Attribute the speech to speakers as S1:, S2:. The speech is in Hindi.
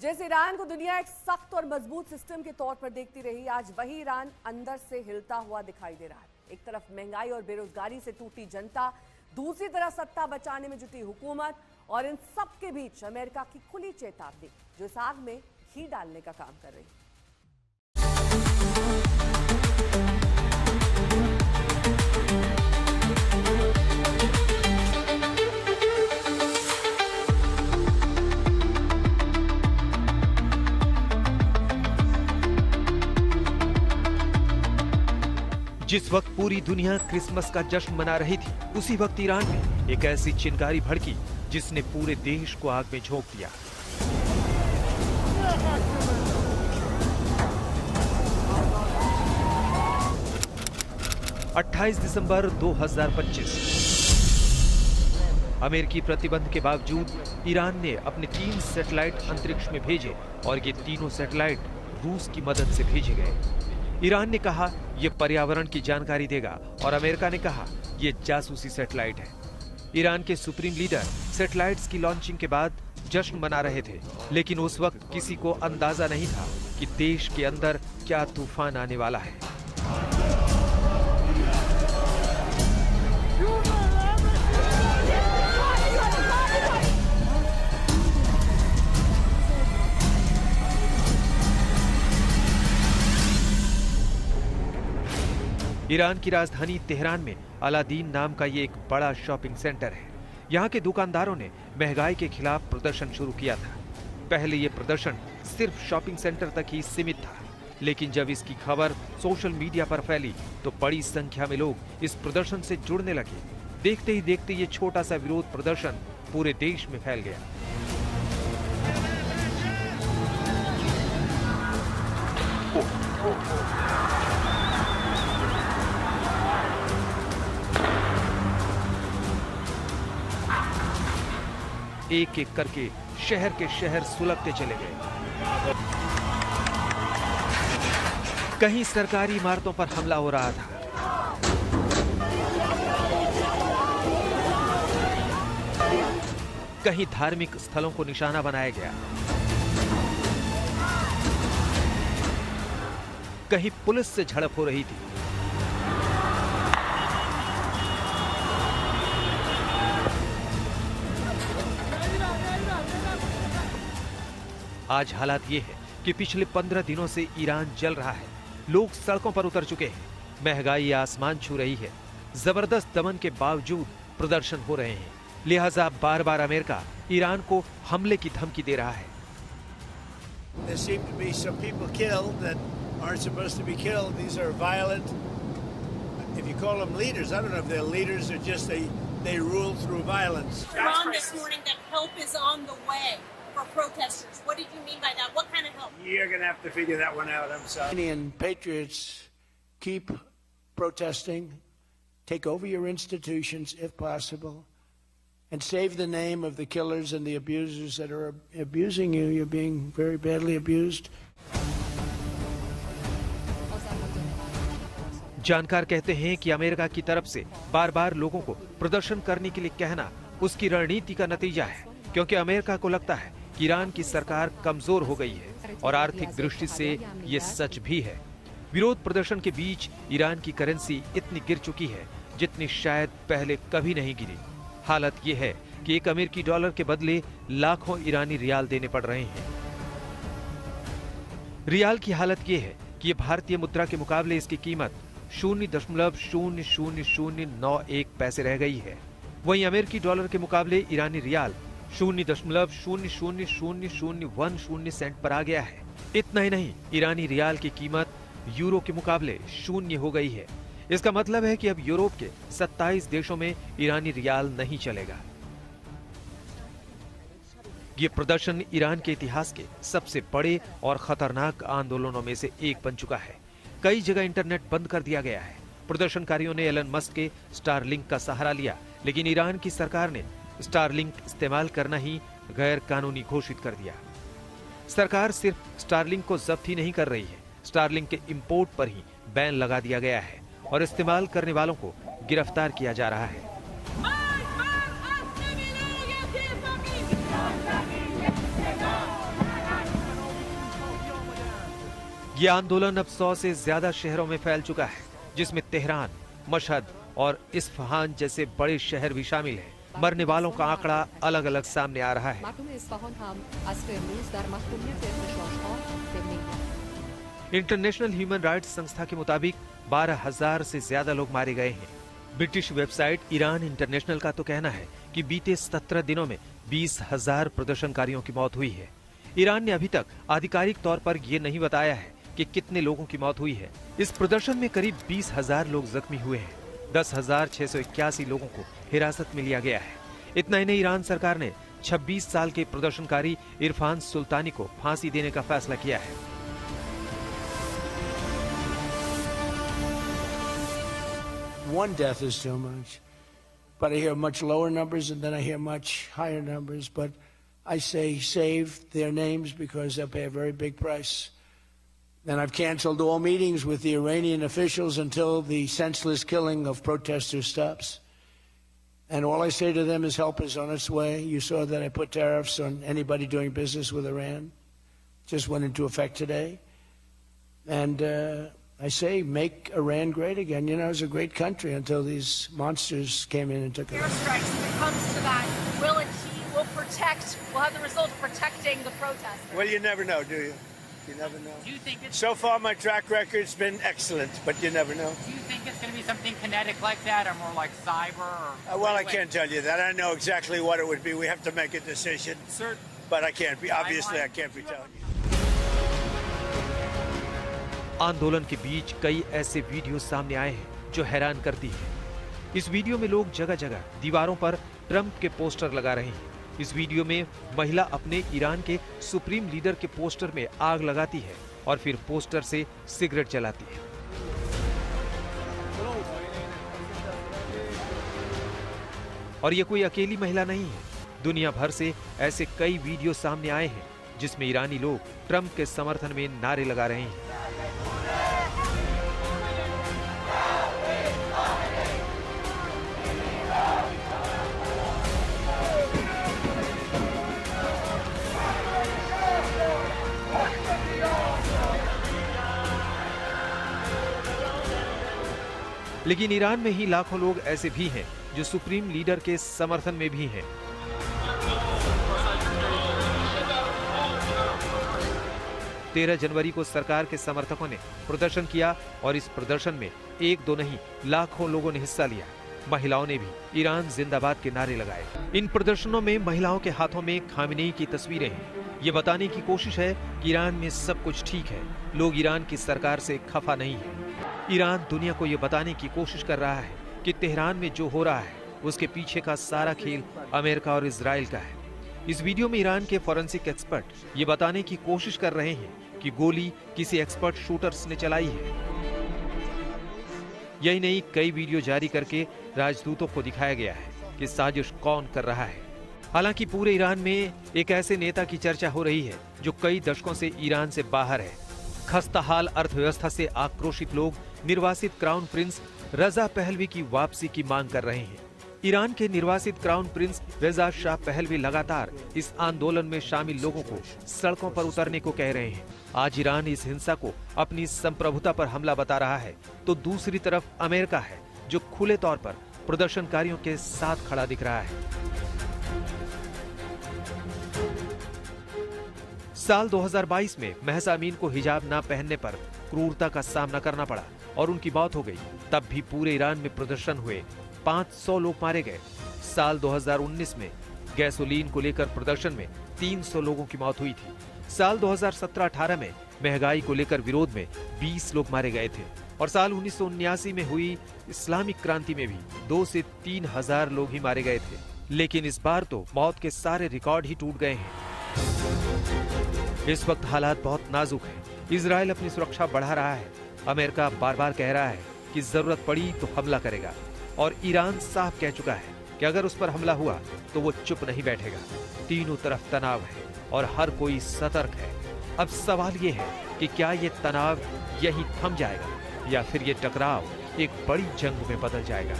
S1: जिस ईरान को दुनिया एक सख्त और मजबूत सिस्टम के तौर पर देखती रही, आज वही ईरान अंदर से हिलता हुआ दिखाई दे रहा है। एक तरफ महंगाई और बेरोजगारी से टूटी जनता, दूसरी तरफ सत्ता बचाने में जुटी हुकूमत, और इन सब के बीच अमेरिका की खुली चेतावनी जो इस आग में घी डालने का काम कर रही है।
S2: जिस वक्त पूरी दुनिया क्रिसमस का जश्न मना रही थी, उसी वक्त ईरान में एक ऐसी चिंगारी भड़की जिसने पूरे देश को आग में झोंक दिया। (28 दिसंबर 2025) अमेरिकी प्रतिबंध के बावजूद ईरान ने अपने 3 सैटेलाइट अंतरिक्ष में भेजे और ये तीनों सैटेलाइट रूस की मदद से भेजे गए। ईरान ने कहा यह पर्यावरण की जानकारी देगा और अमेरिका ने कहा यह जासूसी सैटेलाइट है। ईरान के सुप्रीम लीडर सैटेलाइट्स की लॉन्चिंग के बाद जश्न मना रहे थे, लेकिन उस वक्त किसी को अंदाजा नहीं था कि देश के अंदर क्या तूफान आने वाला है। ईरान की राजधानी तेहरान में अलादीन नाम का ये एक बड़ा शॉपिंग सेंटर है। यहाँ के दुकानदारों ने महंगाई के खिलाफ प्रदर्शन शुरू किया था। पहले ये प्रदर्शन सिर्फ शॉपिंग सेंटर तक ही सीमित था, लेकिन जब इसकी खबर सोशल मीडिया पर फैली तो बड़ी संख्या में लोग इस प्रदर्शन से जुड़ने लगे। देखते ही देखते ये छोटा सा विरोध प्रदर्शन पूरे देश में फैल गया। एक एक करके शहर के शहर सुलगते चले गए। कहीं सरकारी इमारतों पर हमला हो रहा था, कहीं धार्मिक स्थलों को निशाना बनाया गया, कहीं पुलिस से झड़प हो रही थी। आज हालात ये है कि पिछले 15 दिनों से ईरान जल रहा है। लोग सड़कों पर उतर चुके हैं, महंगाई आसमान छू रही है। जबरदस्त दमन के बावजूद प्रदर्शन हो रहे हैं, लिहाजा बार बार अमेरिका ईरान को हमले की धमकी दे रहा है।
S3: There seem to be some people killed that aren't supposed to be killed. These are violent. If you call them leaders, I don't know if they're leaders or just they rule through violence.
S4: Ron this morning that help is on the way for protesters. What did you mean by that? What kind of help?
S3: You're going to have to figure that one out. I'm sorry. Iranian patriots keep protesting, take over your institutions if possible, and save the name of the killers and the abusers that are abusing you. You're being very badly abused.
S2: जानकार कहते हैं कि अमेरिका की तरफ से बार बार लोगों को प्रदर्शन करने के लिए कहना उसकी रणनीति का नतीजा है, क्योंकि अमेरिका को लगता है कि ईरान की सरकार कमजोर हो गई है और आर्थिक दृष्टि से ये सच भी है। विरोध प्रदर्शन के बीच ईरान की करेंसी इतनी गिर चुकी है जितनी शायद पहले कभी नहीं गिरी। हालत ये है कि एक अमेरिकी डॉलर के बदले लाखों ईरानी रियाल देने पड़ रहे हैं। रियाल की हालत ये है कि ये भारतीय मुद्रा के मुकाबले इसकी कीमत 0.000091 पैसे रह गई है। वहीं अमेरिकी डॉलर के मुकाबले ईरानी रियाल 0.000010 सेंट पर आ गया है। इतना ही नहीं, ईरानी रियाल की कीमत यूरो के मुकाबले 0 हो गई है। इसका मतलब है कि अब यूरोप के 27 देशों में ईरानी रियाल नहीं चलेगा। ये प्रदर्शन ईरान के इतिहास के सबसे बड़े और खतरनाक आंदोलनों में से एक बन चुका है। कई जगह इंटरनेट बंद कर दिया गया है। प्रदर्शनकारियों ने एलन मस्क के स्टारलिंक का सहारा लिया, लेकिन ईरान की सरकार ने स्टारलिंक इस्तेमाल करना ही गैर कानूनी घोषित कर दिया। सरकार सिर्फ स्टारलिंक को जब्त ही नहीं कर रही है, स्टारलिंक के इंपोर्ट पर ही बैन लगा दिया गया है और इस्तेमाल करने वालों को गिरफ्तार किया जा रहा है। ये आंदोलन अब 100 से ज्यादा शहरों में फैल चुका है, जिसमें तेहरान, मशहद और इस्फहान जैसे बड़े शहर भी शामिल हैं। मरने वालों का आंकड़ा अलग अलग सामने आ रहा है। इंटरनेशनल ह्यूमन राइट्स संस्था के मुताबिक 12,000 से ज्यादा लोग मारे गए हैं। ब्रिटिश वेबसाइट ईरान इंटरनेशनल का तो कहना है कि बीते 17 दिनों में 20,000 प्रदर्शनकारियों की मौत हुई है। ईरान ने अभी तक आधिकारिक तौर पर यह नहीं बताया है कि कितने लोगों की मौत हुई है। इस प्रदर्शन में करीब 20,000 लोग जख्मी हुए हैं। 10,681 लोगों को हिरासत में लिया गया है। इतना ही नहीं, ईरान सरकार ने 26 साल के प्रदर्शनकारी इरफान सुल्तानी को फांसी देने का फैसला किया है।
S3: One death is too much, but I hear much lower numbers and then I hear much higher numbers. But I say save their names because they'll pay a very big price. And I've canceled all meetings with the Iranian officials until the senseless killing of protesters stops. And all I say to them is help is on its way. You saw that I put tariffs on anybody doing business with Iran. Just went into effect today. And I say make Iran great again. You know, it was a great country until these monsters came in and took it.
S5: Airstrikes, if it comes to that, will have the result of protecting the protesters?
S3: Well, you never know, do you? You never know.
S6: Do you think it's...
S3: So far, my track record's been excellent, but you never know.
S6: Do you think it's going to be something kinetic like that, or more like cyber? Or
S3: Well, I can't tell you that. I know exactly what it would be. We have to make a decision.
S6: Sir,
S3: But I can't be. Obviously, I can't be telling you.
S2: आंदोलन के बीच कई ऐसे वीडियो सामने आए हैं जो हैरान करती है। इस वीडियो में लोग जगह जगह दीवारों पर ट्रंप के पोस्टर लगा रहे हैं। इस वीडियो में महिला अपने ईरान के सुप्रीम लीडर के पोस्टर में आग लगाती है और फिर पोस्टर से सिगरेट जलाती है। और ये कोई अकेली महिला नहीं है। दुनिया भर से ऐसे कई वीडियो सामने आए हैं जिसमें ईरानी लोग ट्रंप के समर्थन में नारे लगा रहे हैं। लेकिन ईरान में ही लाखों लोग ऐसे भी हैं जो सुप्रीम लीडर के समर्थन में भी हैं। तेरह जनवरी को सरकार के समर्थकों ने प्रदर्शन किया और इस प्रदर्शन में एक दो नहीं लाखों लोगों ने हिस्सा लिया। महिलाओं ने भी ईरान जिंदाबाद के नारे लगाए। इन प्रदर्शनों में महिलाओं के हाथों में खामेनेई की तस्वीरें हैं। ये बताने की कोशिश है कि ईरान में सब कुछ ठीक है, लोग ईरान की सरकार से खफा नहीं है। ईरान दुनिया को ये बताने की कोशिश कर रहा है कि तेहरान में जो हो रहा है उसके पीछे का सारा खेल अमेरिका और इजराइल का है। इस वीडियो में ईरान के फॉरेंसिक एक्सपर्ट ये बताने की कोशिश कर रहे हैं कि गोली किसी एक्सपर्ट शूटर्स ने चलाई है। यही नहीं, कई वीडियो जारी करके राजदूतों को दिखाया गया है कि साजिश कौन कर रहा है। हालांकि पूरे ईरान में एक ऐसे नेता की चर्चा हो रही है जो कई दशकों से ईरान से बाहर है। खस्ताहाल अर्थव्यवस्था से आक्रोशित लोग निर्वासित क्राउन प्रिंस रजा पहलवी की वापसी की मांग कर रहे हैं। ईरान के निर्वासित crown prince Reza Shah Pahlavi लगातार इस आंदोलन में शामिल लोगों को सड़कों पर उतरने को कह रहे हैं। आज ईरान इस हिंसा को अपनी संप्रभुता पर हमला बता रहा है, तो दूसरी तरफ अमेरिका है जो खुले तौर पर प्रदर्शनकारियों के साथ खड़ा दिख रहा है। साल 2022 में महसा अमीन को हिजाब ना पहनने पर क्रूरता का सामना करना पड़ा और उनकी मौत हो गई। तब भी पूरे ईरान में प्रदर्शन हुए, 500 लोग मारे गए। साल 2019 में गैसोलीन को लेकर प्रदर्शन में 300 लोगों की मौत हुई थी। साल 2017-18 में महंगाई को लेकर विरोध में 20 लोग मारे गए थे और साल 1979 में हुई इस्लामिक क्रांति में भी 2 से 3 हजार लोग ही मारे गए थे। लेकिन इस बार तो मौत के सारे रिकॉर्ड ही टूट गए हैं। इस वक्त हालात बहुत नाजुक हैं। इजराइल अपनी सुरक्षा बढ़ा रहा है। अमेरिका बार बार कह रहा है कि जरूरत पड़ी तो हमला करेगा और ईरान साफ कह चुका है कि अगर उस पर हमला हुआ तो वो चुप नहीं बैठेगा। तीनों तरफ तनाव है और हर कोई सतर्क है। अब सवाल ये है कि क्या ये तनाव यहीं थम जाएगा या फिर ये टकराव एक बड़ी जंग में बदल जाएगा।